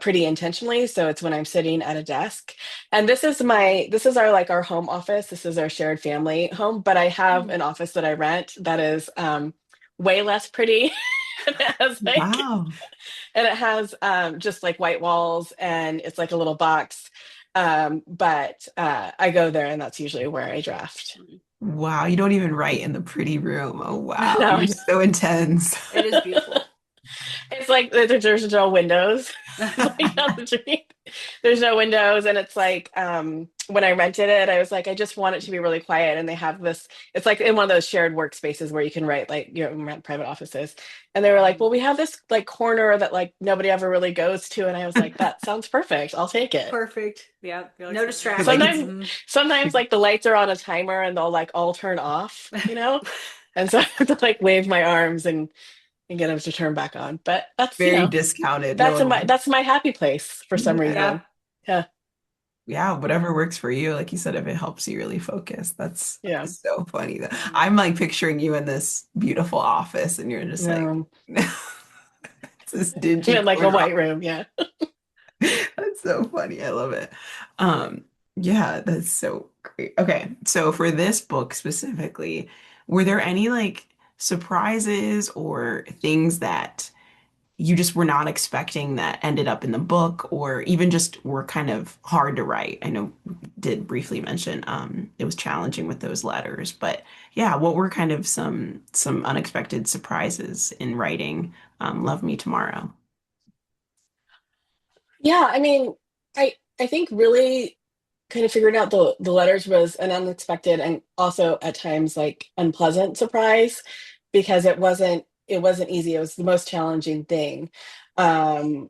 pretty intentionally. So it's when I'm sitting at a desk. And this is our home office. This is our shared family home, but I have Mm. an office that I rent that is way less pretty. And it has like Wow. and it has just like white walls, and it's like a little box. But I go there, and that's usually where I draft. Wow. You don't even write in the pretty room. Oh, wow. No, You're so intense. It is beautiful. it's like there's no windows. Like on the street, there's no windows, and it's like when I rented it, I was like, I just want it to be really quiet. And they have this. It's like in one of those shared workspaces where you can write, like rent private offices. And they were like, Mhm. well, we have this like corner that like nobody ever really goes to, and I was like, that sounds perfect. I'll take it. Perfect. Yeah. You're like S- no But like it's distractions. sometimes like the lights are on a timer and they'll like all turn off, and so I have to like wave my arms and get them to turn back on. But that's very discounted. No one wants. that's my happy place for some Yeah. Yeah. reason. Yeah, Yeah, whatever works for you. Like you said, if it helps you really focus, that's yeah. so funny. Mhm. I'm like picturing you in this beautiful office and you're just like No, it's this I'm dingy in like a corner. white room. Yeah. That's so funny. I love it. Um, yeah, that's so great. Okay, so for this book specifically, were there any like surprises or things that you just were not expecting that ended up in the book, or even just were kind of hard to write? I know we did briefly mention it was challenging with those letters, but yeah, what were kind of some unexpected surprises in writing Love Me Tomorrow? Yeah, I mean, I think really kind of figuring out the letters was an unexpected and also at times like unpleasant surprise, because it wasn't easy. It was the most challenging thing. Um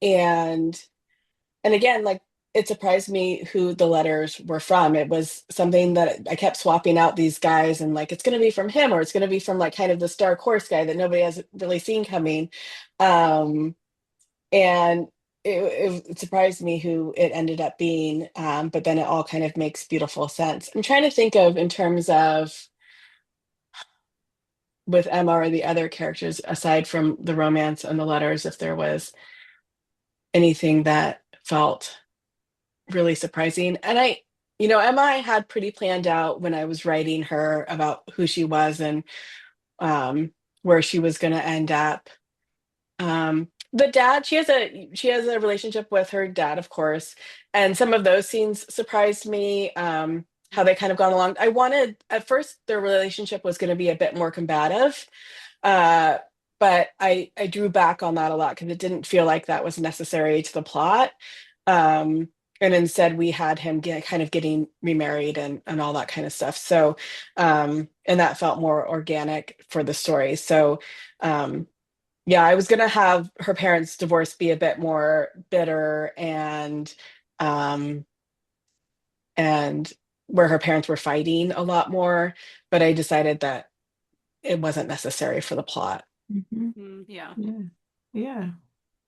and and again, like it surprised me who the letters were from. It was something that I kept swapping out these guys, and like it's going to be from him or it's going to be from like kind of this dark horse guy that nobody has really seen coming. Um and it surprised me who it ended up being, but then it all kind of makes beautiful sense. I'm trying to think of, in terms of with Emma or the other characters, aside from the romance and the letters, if there was anything that felt really surprising. And Emma, I had pretty planned out when I was writing her about who she was and um, where she was going to end up. The dad, she has a relationship with her dad, of course, and some of those scenes surprised me. How they kind of gone along. I wanted at first their relationship was going to be a bit more combative, uh, but I drew back on that a lot because it didn't feel like that was necessary to the plot. Um, and instead, we had him kind of getting remarried and all that kind of stuff. So, and that felt more organic for the story. So, um, yeah, I was gonna have her parents' divorce be a bit more bitter um and where her parents were fighting a lot more, but I decided that it wasn't necessary for the plot. Hmm. Yeah. Yeah. Yeah.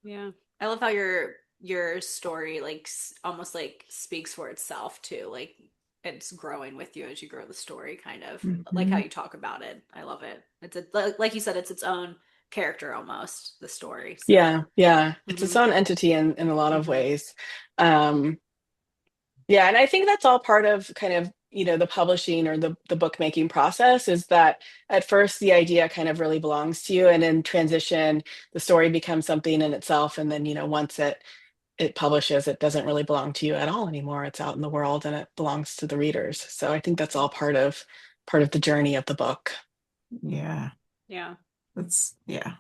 Yeah. I love how your story like almost like speaks for itself too. Like it's growing with you as you grow the story kind of. Like how Hmm. you talk about it. I love it. It's a like you said it's its own character almost, the story. So, Yeah, yeah. It's its mhm. own entity in a lot of Mhm. ways. Um, yeah, and I think that's all part of kind of, the publishing or the bookmaking process is that at first the idea kind of really belongs to you, and in transition, the story becomes something in itself, and then, once it publishes, it doesn't really belong to you at all anymore. It's out in the world and it belongs to the readers. So I think that's all part of the journey of the book. Yeah. Yeah. That's yeah.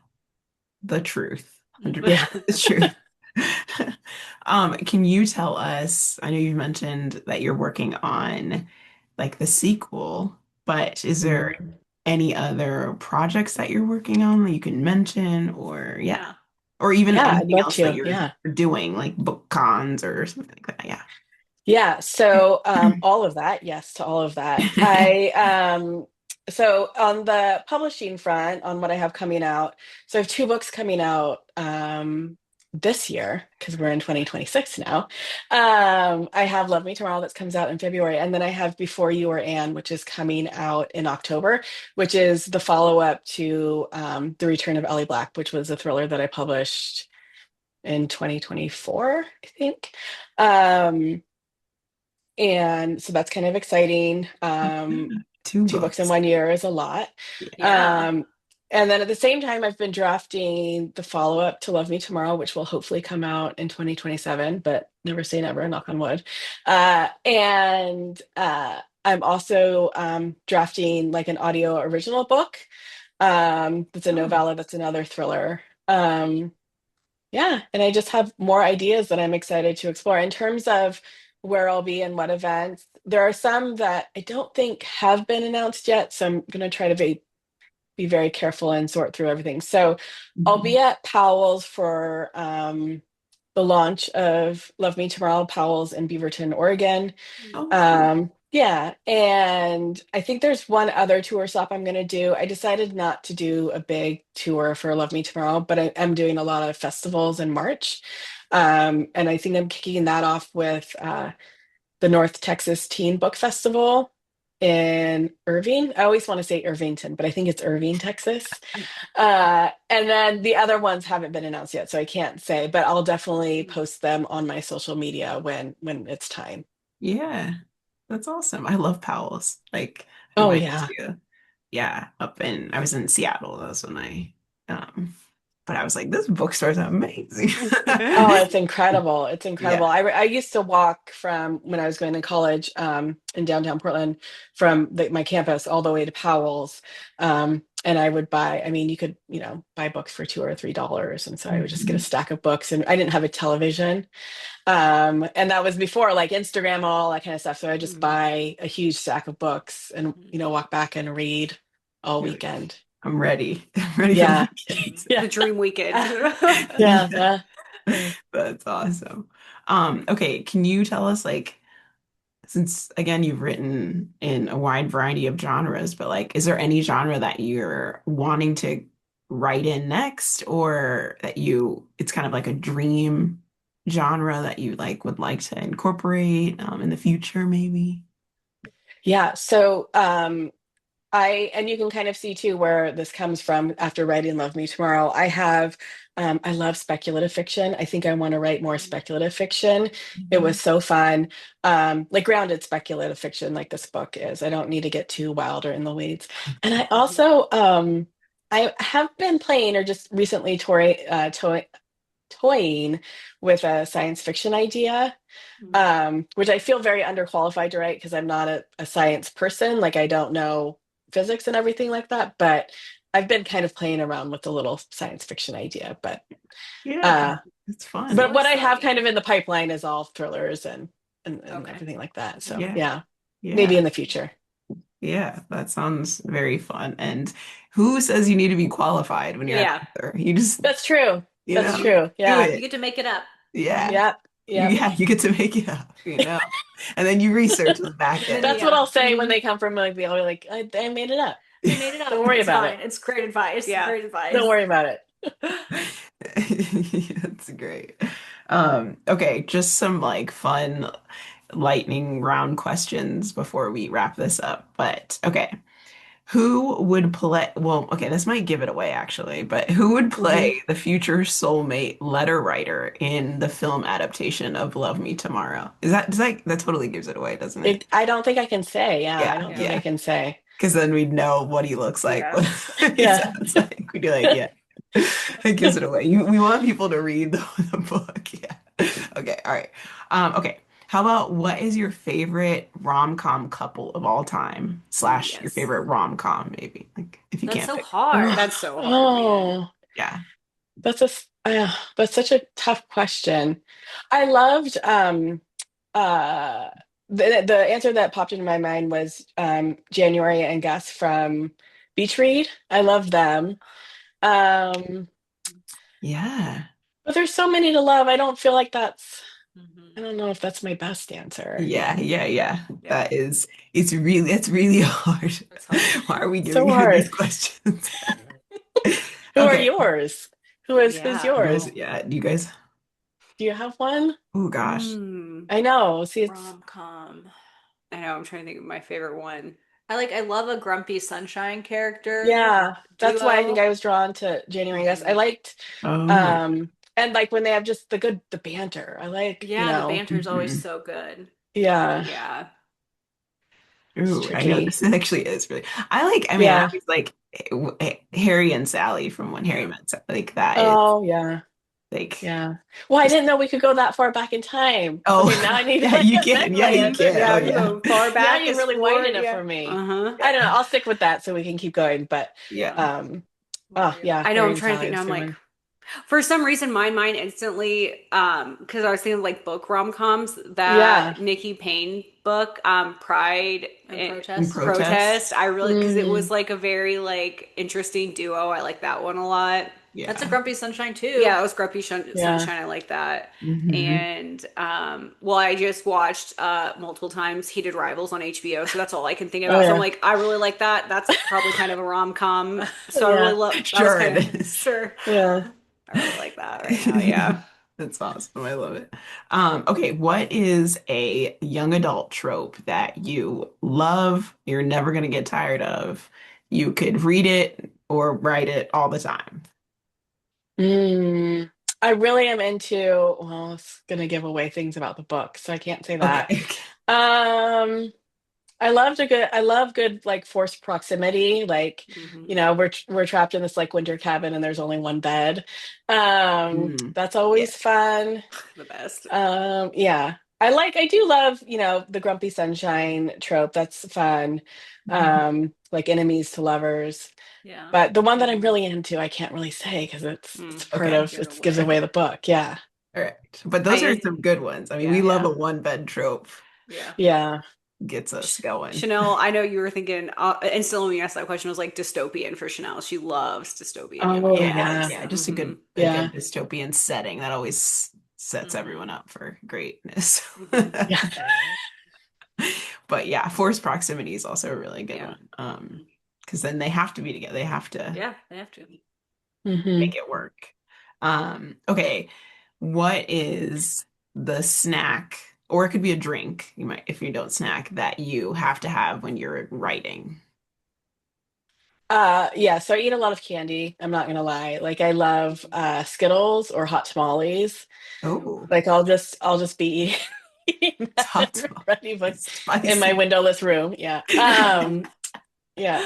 The truth. Yeah. 100% the truth. Can you tell us, I know you mentioned that you're working on like the sequel, but is there Mhm. any other projects that you're working on that you can mention or yeah, Yeah. or even Yeah, I'd anything love else that to. you're Yeah. doing, like book cons or something like that? Yeah. Yeah, so all of that, yes to all of that. I so on the publishing front, on what I have coming out, so I have two books coming out this year because we're in 2026 now. I have Love Me Tomorrow that comes out in February, and then I have Before You Were Anne, which is coming out in October, which is the follow-up to The Return of Ellie Black, which was a thriller that I published in 2024, I think. Um, and so that's kind of exciting. Two Two books in books. 1 year is a lot. Yeah. Um, and then at the same time, I've been drafting the follow-up to Love Me Tomorrow, which will hopefully come out in 2027, but never say never, knock on wood. And I'm also drafting like an audio original book. That's a Oh, novella, that's another thriller. Yeah, and I just have more ideas that I'm excited to explore. In terms of where I'll be and what events, there are some that I don't think have been announced yet, so I'm going to try to be very careful and sort through everything. So I'll be mhm. at Powell's for the launch of Love Me Tomorrow, Powell's in Beaverton, Oregon. Oh, cool. Yeah, and I think there's one other tour stop I'm going to do. I decided not to do a big tour for Love Me Tomorrow, but I am doing a lot of festivals in March. And I think I'm kicking that off with the North Texas Teen Book Festival in Irving. I always want to say Irvington, but I think it's Irving, Texas. And then the other ones haven't been announced yet, so I can't say, but I'll definitely post them on my social media when it's time. Yeah, that's awesome. I love Powell's. Like I Oh went yeah. to, yeah, I was in Seattle. That was when um, but I was like, this bookstore's amazing. Oh, it's incredible. It's incredible. Yeah. I used to walk from when I was going to college in downtown Portland from my campus all the way to Powell's. And I would buy, I mean, you could, buy books for $2 or $3. And so I would just get a Mhm. stack of books, and I didn't have a television. And that was before like Instagram and all that kind of stuff. So I just Mhm. buy a huge stack of books and, walk back and read all You're like, weekend. I'm ready. I'm ready for the Yeah. weekend. The Yeah. dream weekend. Yeah. Yeah, Yeah. Yeah. that's awesome. Okay, can you tell us like since again you've written in a wide variety of genres, but like is there any genre that you're wanting to write in next or that you it's kind of like a dream genre that you like would like to incorporate in the future maybe? Yeah. So, and you can kind of see too where this comes from after writing Love Me Tomorrow. I love speculative fiction. I think I want to write more speculative fiction. It was Mhm. so fun. Like grounded speculative fiction, like this book is. I don't need to get too wild or in the weeds. And I also, I have been playing or just recently toying with a science fiction idea, which I feel very underqualified to write because I'm not a science person. Like I don't know physics and everything like that, but I've been kind of playing around with a little science fiction idea. But Yeah, uh, it's So fun. what I have kind exciting. of in the pipeline is all thrillers and Okay. everything like that. So Yeah. yeah, maybe Yeah. in the future. Yeah, that sounds very fun. And who says you need to be qualified when you're an Yeah. author? You just, That's true. you That's know, true. do Yeah. You get it. to make it up. Yeah. Yep. Yep. Yeah, you get to make it up, And then you research the back And then end. That's what yeah. I'll say when Mhm. they come from like the, I'll be like, I made it up. They made it Don't up. worry It's about fine. it. It's great advice. Yeah. Great Don't advice. worry about it. That's great. Okay, just some like fun lightning round questions before we wrap this up. But okay, who would play? Well, okay, this might give it away actually, but who would Hmm. play the future soulmate letter writer in the film adaptation of Love Me Tomorrow? That totally gives it away, doesn't it? I don't think I can say. Yeah, I Yeah, don't think I Yeah. yeah. can say. Because then we'd know what he looks like, Yeah. what he Yeah. sounds like. We'd be like, yeah, it gives it away. We want people to read the book. Yeah. Okay. All right. Okay. How about what is your favorite rom-com couple of all time? Ooh, Slash your yes. favorite rom-com, maybe. Like if you That's can't so pick. hard. Oh, That's so hard, man. oh, Yeah. that's such a tough question. I loved uh the answer that popped into my mind was January and Gus from Beach Read. I love them. Um, Yeah. but there's so many to love. I don't feel like I Hmm. don't know if that's my best answer. Yeah. Yeah. Yeah. Yeah. It's really hard. That's hard. Why are we So giving her these hard. questions? Who are Okay. yours? Who's Yeah. yours? Yeah. Do you guys? Do you have one? Oh gosh. Hmm. I know. See, it's Rom-com. I know, I'm trying to think of my favorite one. I love a grumpy sunshine character yeah. That's why I think duo. I was drawn to January and Gus. I Hmm. liked Oh. and like when they have just the banter. I like, Yeah, the banter is always Mhm. so good. yeah, Yeah. it's Ooh, I know tricky. this actually is really. I Yeah. always like Harry and Sally from When Harry Yeah. Met Sally. Like that is Oh, yeah. like Yeah. Well, I just didn't know we could go that far back in time. oh Okay, now I need to yeah, like you can. Yeah, evaluate you it. can. Oh Yeah, we yeah. go far Now back you as really forward. widened it Yeah. for me. Uh-huh. I don't know. Yeah. I'll stick with that so we can keep going. But Yeah. um, oh yeah, I know, Harry I'm and trying to Sally think now. was a I'm good like, one. for some reason, my mind instantly, because I was thinking like book rom-coms, Yeah. that Nikki Payne book, Pride And and In protest. protest. Protest. I really, because it Mm, was like a very like interesting duo. I like that one a lot. That's a Yeah. Grumpy Sunshine too. Yeah, it was yeah. Sunshine. I like that. Hmm. And well, I just watched multiple times Heated Rivals on HBO, so that's all I can think Oh about. So I'm yeah. like, I really like that. That's probably kind of a rom-com. So I really Yeah. love that was Sure kind it of is. sure. Yeah. I really like that right now. Yeah. That's awesome. I love it. Okay, what is a young adult trope that you love, you're never going to get tired of? You could read it or write it all the time. Mm, I really am into, well, it's gonna give away things about the book, so I can't say that. Okay. Um, I love good like forced proximity. Like, Hmm. you know, we're trapped in this like winter cabin and there's only one bed. Mm, That's yeah. always fun. The best. Yeah. I do love, you know, the grumpy sunshine trope. That's fun. Like enemies to lovers. Yeah. But the one that I'm Hmm. really into, I can't really say because it's part Okay. of Give it it gives away. away Okay. the book. Yeah. All right. But those are I some good ones. I mean, we yeah. love a Yeah. one bed trope. Yeah. Yeah. Gets us going. Chanel, I know you were thinking instantly when you asked that question was like dystopian for Chanel. She loves dystopian young Oh adult Yeah, yeah. books. yeah, just Hmm. a Yeah. good dystopian setting that always sets everyone Hmm. up for greatness. Hmm. Yeah. But yeah, forced proximity is also a really good Yeah. one. Hmm. Because then they have to be together. They have to Yeah, they have to. Hmm. make it work. Okay, what is the snack, or it could be a drink, you might if you don't snack, that you have to have when you're writing? Yeah, so I eat a lot of candy, I'm not gonna lie. Like I love Skittles or hot tamales. Oh, Like I'll just be eating that hot and ready but tamales, in my spicy. windowless room. Yeah. Yeah.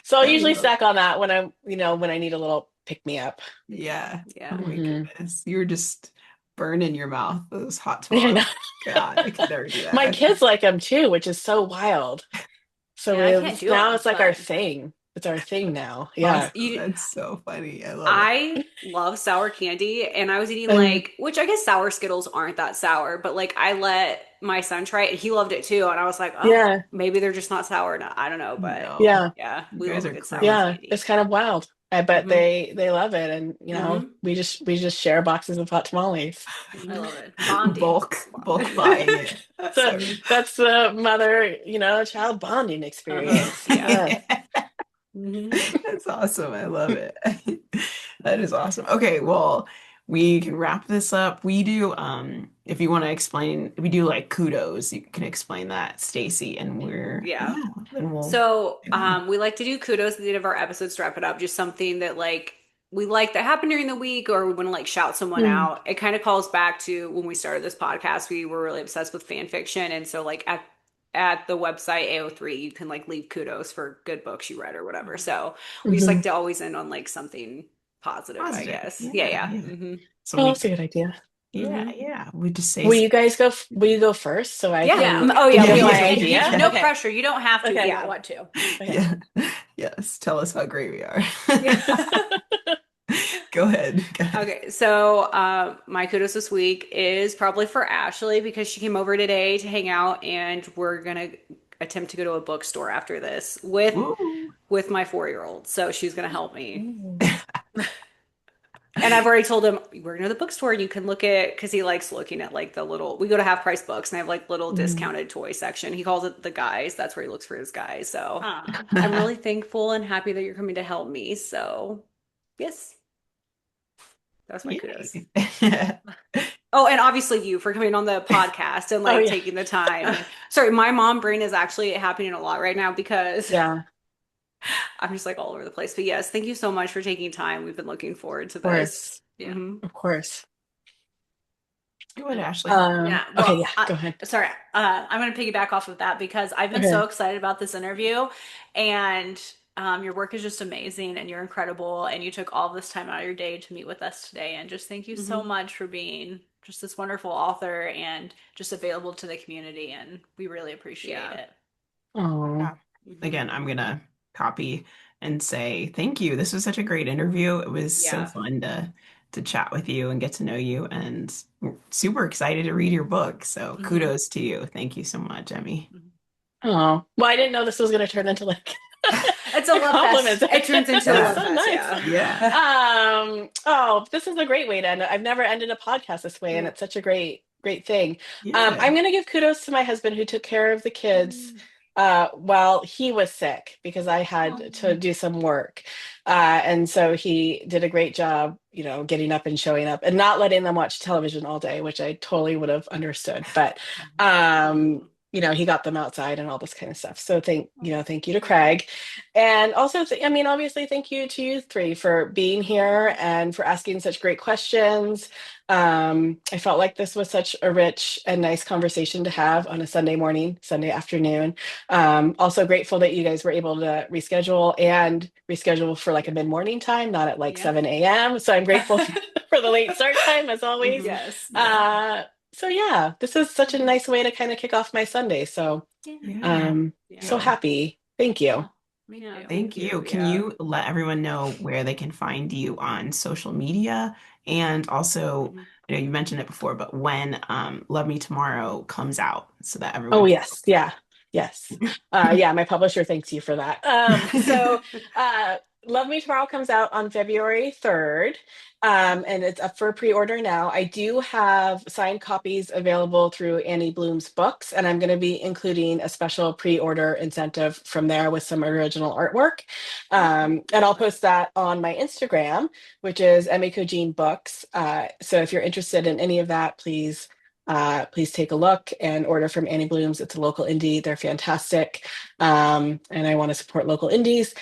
So I'll I usually love. snack on that when I'm, you know, when I need a little pick me up. Yeah. Yeah. Oh my Hmm. goodness. You were just burning your mouth, those hot I tamales. know. God, I could never do that. My Okay. kids like them too, which is so wild. So Yeah, I can't do now them, it's like our but thing. It's our thing now. Yeah. Awesome. You, That's so funny. I love it. I love sour candy, and I was eating Uh, like, which I guess sour Skittles aren't that sour, but like I let my son try it, and he loved it too, and I was like, oh, yeah. maybe they're just not sour enough. I don't know, but No, Yeah. yeah, you we guys love a are good sour Yeah. crazy. It's candy. kind of wild. I bet Hmm. they love it. And you know, Hmm. we just share boxes of hot tamales. I Hmm. love it. Bonding. Bulk buying it. So So that's the mother, you know, child bonding Uh-huh. experience. Yeah. Yeah. yeah. Hmm. That's awesome. I love it. That is awesome. Okay, well, we can wrap this up. We do, if you want to explain, we do like kudos. You can explain that, Stacy, and Yeah. yeah, then we'll So, move on. we like to do kudos at the end of our episodes to wrap it up. Just something that like we like that happened during the week, or we want to like shout someone Mm. out. It kind of calls back to when we started this podcast. We were really obsessed with fan fiction, and so like at the website AO3, you can like leave kudos for good books you read or whatever. So we just like Hmm. to always end on like something positive, I Positive. guess. Yeah, Yeah, yeah. yeah. Hmm. So Oh, we, that's a good idea. yeah, Hmm. yeah. We just say, Will you guys go? Will you go first so I Yeah. can Oh, yeah. give We you will. my yeah, And idea? no Okay. pressure. You don't have to if you Okay. don't want to. Okay. yeah, yes. Tell us how great we are. Yeah. Go ahead. Go ahead. Okay, so my kudos this week is probably for Ashley because she came over today to hang out, and we're gonna attempt to go to a bookstore after this Woo. with my 4-year-old. So she's gonna help me. Mm. And I've already told him we're going to the bookstore and you can look at because he likes looking at like the little we go to half price books and they have like little Mhm. discounted toy section. He calls it the guys. That's where he looks for his guys. So Aw. I'm really thankful and happy that you're coming to help me. So yes, that's my kudos. Yay. Oh, and obviously you for coming on the podcast and Oh like yeah. taking the time. Sorry, my mom brain is actually happening a lot right now because Yeah. Of I'm just like all over the place. But yes, thank you so much for taking time. We've been looking forward to this. course. Yeah. Of course. Go ahead, Ashley. Yeah, Okay. well, Yeah. Go ahead. sorry, I'm going to piggyback off of that because I've been so Okay. excited about this interview, and your work is just amazing, and you're incredible, and you took all this time out of your day to meet with us today, and just thank you so Hmm. much for being just this wonderful author and just available to the community, and we really appreciate Yeah. it. Oh. Yeah. Hmm. Again, I'm gonna copy and say thank you. This was such a great interview. It was so Yeah. fun to chat with you and get to know you, and we're super excited to read your book. So Hmm. kudos to you. Thank you so much, Emmy. Oh. Well, I didn't know this was going to turn into like It's a a love compliment. fest. It turns into a That's Yeah. love so fest. nice. Yeah. Yeah. Oh, this is a great way to end it. I've never ended a podcast this way, and Yeah. it's such a great thing. Yeah. I'm going to give kudos to my husband who took care of the kids while he was sick because I had to Um, do some work. And so he did a great job, getting up and showing up and not letting them watch television all day, which I totally would have understood. But he got them outside and all this kind of stuff. So thank you to Craig. And also, I mean, obviously, thank you to you three for being here and for asking such great questions. I felt like this was such a rich and nice conversation to have on a Sunday morning, Sunday afternoon. Also grateful that you guys were able to reschedule for like a mid-morning time, not at like Yeah. 7 a.m. So I'm grateful for the late start time as always. Mhm. Yes. Yeah. So yeah, this is such a nice way to kind of kick off my Sunday. So Yeah. Yeah. um, so Yeah. Good. happy. Thank you. Oh, me Yeah, too. thank you. Can Yeah. you let everyone know where they can find you on social media? And also, Mhm. I know you mentioned it before, but when Love Me Tomorrow comes out so that Oh everyone yes, yeah, yes, yeah. My publisher thanks you for that. So, can. uh, Love Me Tomorrow comes out on February 3rd, and it's up for pre-order now. I do have signed copies available through Annie Bloom's books, and I'm going to be including a special pre-order incentive from there with some original artwork. And I'll post that on my Instagram, which is Emiko Jean Books. So if you're interested in any of that, please take a look and order from Annie Bloom's. It's a local indie. They're fantastic. And I want to support local indies.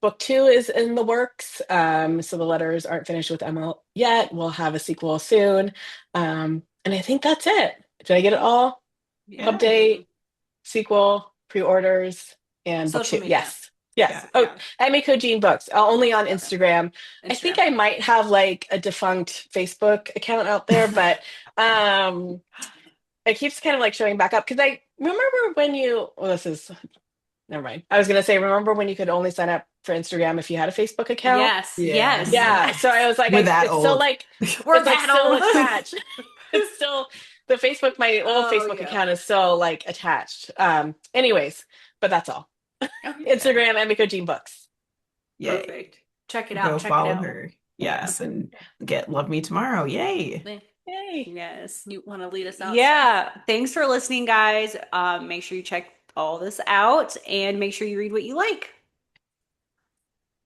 Book two is in the works. So the letters aren't finished with Emma yet. We'll have a sequel soon. And I think that's it. Did I get it all? Yeah. Yeah. Update, sequel, pre-orders, and book Social two. media. Yes. Yes. Yeah. Oh, Yeah. Emiko Jean Books, only on Okay. Instagram. I think Instagram. I might have like a defunct Facebook account out there, but um, it keeps kind of like showing back up because I remember when this is never mind. I was gonna say, remember when you could only sign up for Instagram if you had a Facebook account? Yes. Yeah. Yes. Yeah. So I was like, We're that it's still old. like We're it's like that still old. attached. It's still the Facebook, my old Oh, Facebook yeah. account is still like attached. Anyways, but that's all. Okay. Yeah. Instagram, Emiko Jean Books. Yay. Perfect. Check it out. Go Check it follow out. her. Yeah. Yes. And get Love Me Tomorrow. Yay. Yay. Yes. You want to lead us out? Yeah. Thanks for listening, guys. Make sure you check all this out and make sure you read what you like.